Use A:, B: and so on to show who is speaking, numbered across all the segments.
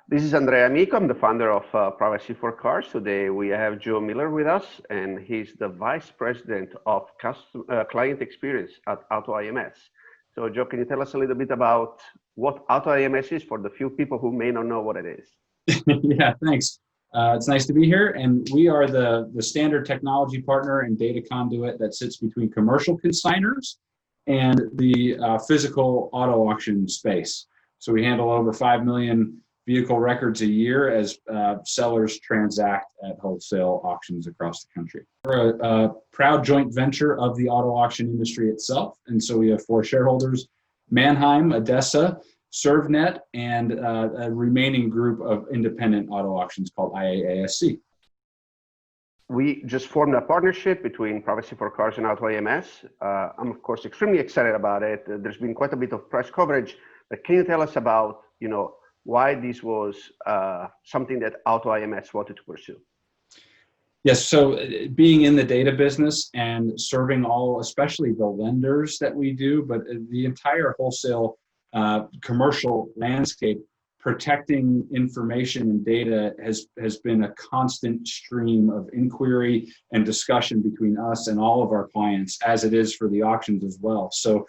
A: This is Andrea Amico. I'm the founder of Privacy for Cars. Today we have Joe Miller with us, and he's the Vice President of Client Experience at AutoIMS. So Joe, can you tell us a little bit about what AutoIMS is for the few people who may not know what it is?
B: Yeah, thanks. It's nice to be here. And we are the standard technology partner and data conduit that sits between commercial consignors and the physical auto auction space. So we handle over 5 million vehicle records a year as sellers transact at wholesale auctions across the country. We're a proud joint venture of the auto auction industry itself. And so we have 4 shareholders: Mannheim, Odessa, ServNet, and a remaining group of independent auto auctions called IAASC.
A: We just formed a partnership between Privacy for Cars and AutoIMS. I'm of course extremely excited about it. There's been quite a bit of press coverage, but can you tell us about, why this was something that AutoIMS wanted to pursue?
B: Yes, so being in the data business and serving all, especially the lenders that we do, but the entire wholesale commercial landscape, protecting information and data has been a constant stream of inquiry and discussion between us and all of our clients, as it is for the auctions as well. So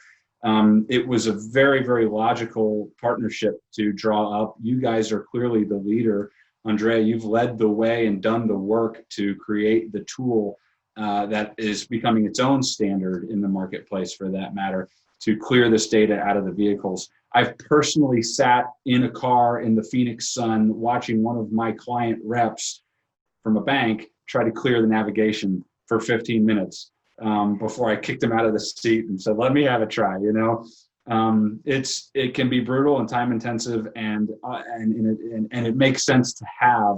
B: it was a very, very logical partnership to draw up. You guys are clearly the leader. Andrea, you've led the way and done the work to create the tool that is becoming its own standard in the marketplace, for that matter, to clear this data out of the vehicles. I've personally sat in a car in the Phoenix sun watching one of my client reps from a bank try to clear the navigation for 15 minutes before I kicked him out of the seat and said, "Let me have a try." It can be brutal and time intensive, and it makes sense to have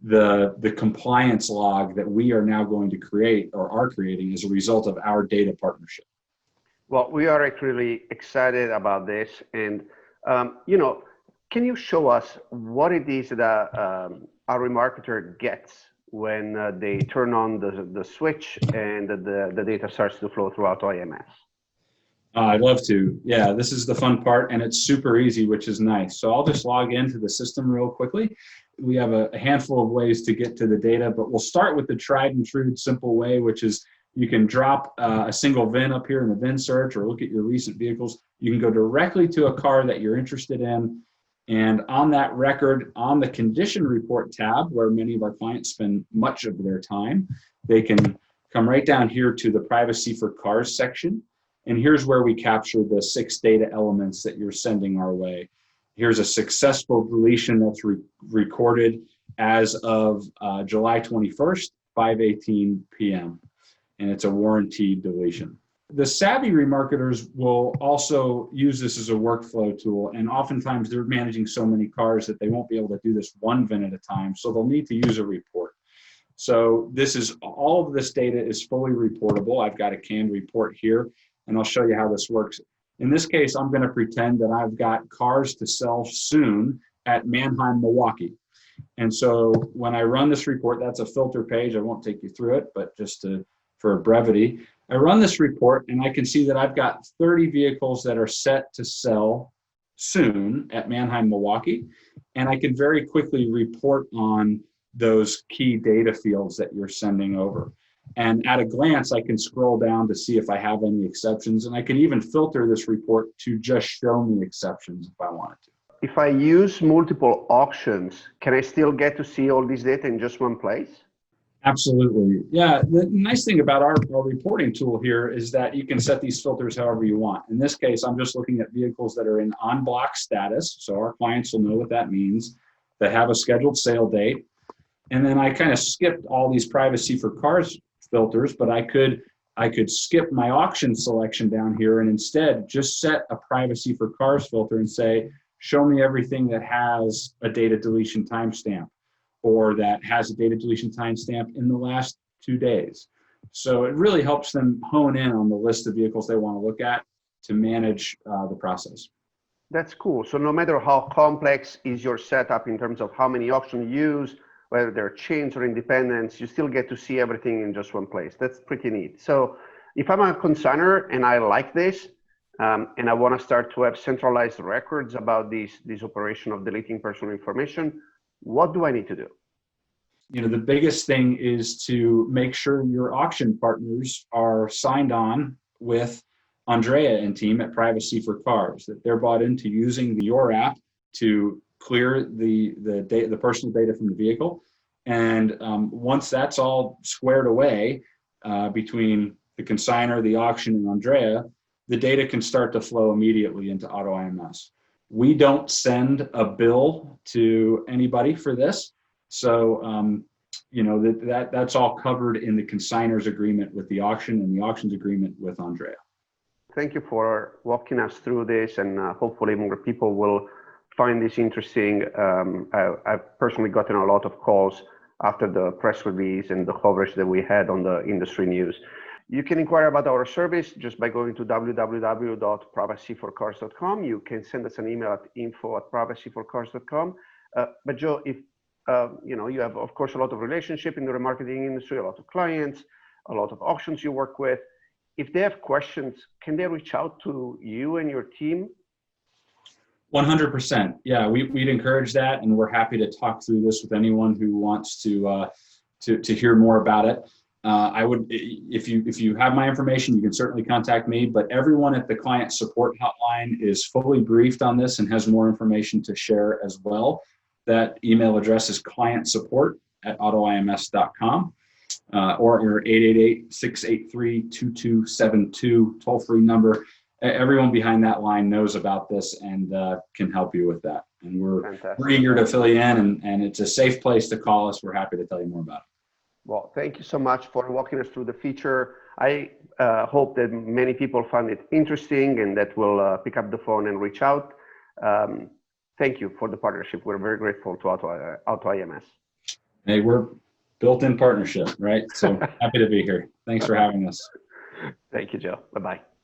B: the compliance log that we are now going to create, or are creating, as a result of our data partnership.
A: Well, we are actually excited about this, and can you show us what it is that our remarketer gets when they turn on the switch and the data starts to flow through AutoIMS?
B: I'd love to. Yeah, this is the fun part, and it's super easy, which is nice. So I'll just log into the system real quickly. We have a handful of ways to get to the data, but we'll start with the tried and true simple way, which is you can drop a single VIN up here in the VIN search, or look at your recent vehicles. You can go directly to a car that you're interested in, and on that record, on the condition report tab, where many of our clients spend much of their time, they can come right down here to the Privacy for Cars section. And here's where we capture the 6 data elements that you're sending our way. Here's a successful deletion that's recorded as of July 21st, 5:18 p.m. And it's a warranted deletion. The savvy remarketers will also use this as a workflow tool, and oftentimes they're managing so many cars that they won't be able to do this one VIN at a time, so they'll need to use a report. So all of this data is fully reportable. I've got a canned report here, and I'll show you how this works. In this case, I'm going to pretend that I've got cars to sell soon at Mannheim, Milwaukee. And so when I run this report, that's a filter page. I won't take you through it, but just for brevity, I run this report and I can see that I've got 30 vehicles that are set to sell soon at Mannheim, Milwaukee. And I can very quickly report on those key data fields that you're sending over. And at a glance, I can scroll down to see if I have any exceptions. And I can even filter this report to just show me exceptions if I wanted to.
A: If I use multiple auctions, can I still get to see all this data in just one place?
B: Absolutely. Yeah, the nice thing about our reporting tool here is that you can set these filters however you want. In this case, I'm just looking at vehicles that are in on-block status, so our clients will know what that means, that have a scheduled sale date. And then I kind of skipped all these Privacy for Cars filters, but I could skip my auction selection down here and instead just set a Privacy for Cars filter and say, show me everything that has a data deletion timestamp, or that has a data deletion timestamp in the last 2 days. So it really helps them hone in on the list of vehicles they want to look at to manage the process.
A: That's cool. So no matter how complex is your setup in terms of how many auctions you use, whether they're chains or independents, you still get to see everything in just one place. That's pretty neat. So if I'm a consignor and I like this, and I want to start to have centralized records about this operation of deleting personal information. What do I need to do?
B: The biggest thing is to make sure your auction partners are signed on with Andrea and team at Privacy for Cars, that they're bought into using your app to clear the personal data from the vehicle. And once that's all squared away between the consignor, the auction, and Andrea, the data can start to flow immediately into AutoIMS. We don't send a bill to anybody for this. So, that's all covered in the consignor's agreement with the auction and the auction's agreement with Andrea.
A: Thank you for walking us through this, and hopefully more people will find this interesting. I've personally gotten a lot of calls after the press release and the coverage that we had on the industry news. You can inquire about our service just by going to www.privacyforcars.com. You can send us an email at info@privacyforcars.com. But Joe, if you have, of course, a lot of relationship in the remarketing industry, a lot of clients, a lot of auctions you work with. If they have questions, can they reach out to you and your team?
B: 100%. Yeah, we'd encourage that, and we're happy to talk through this with anyone who wants to hear more about it. I would, if you have my information, you can certainly contact me, but everyone at the client support hotline is fully briefed on this and has more information to share as well. That email address is clientsupport@autoims.com or your 888-683-2272 toll-free number. Everyone behind that line knows about this and can help you with that. And we're eager to fill you in, and it's a safe place to call us. We're happy to tell you more about it.
A: Well, thank you so much for walking us through the feature. I hope that many people find it interesting and that will pick up the phone and reach out. Thank you for the partnership. We're very grateful to AutoIMS.
B: Hey, we're built-in partnership, right? So happy to be here. Thanks for having us.
A: Thank you, Joe. Bye-bye.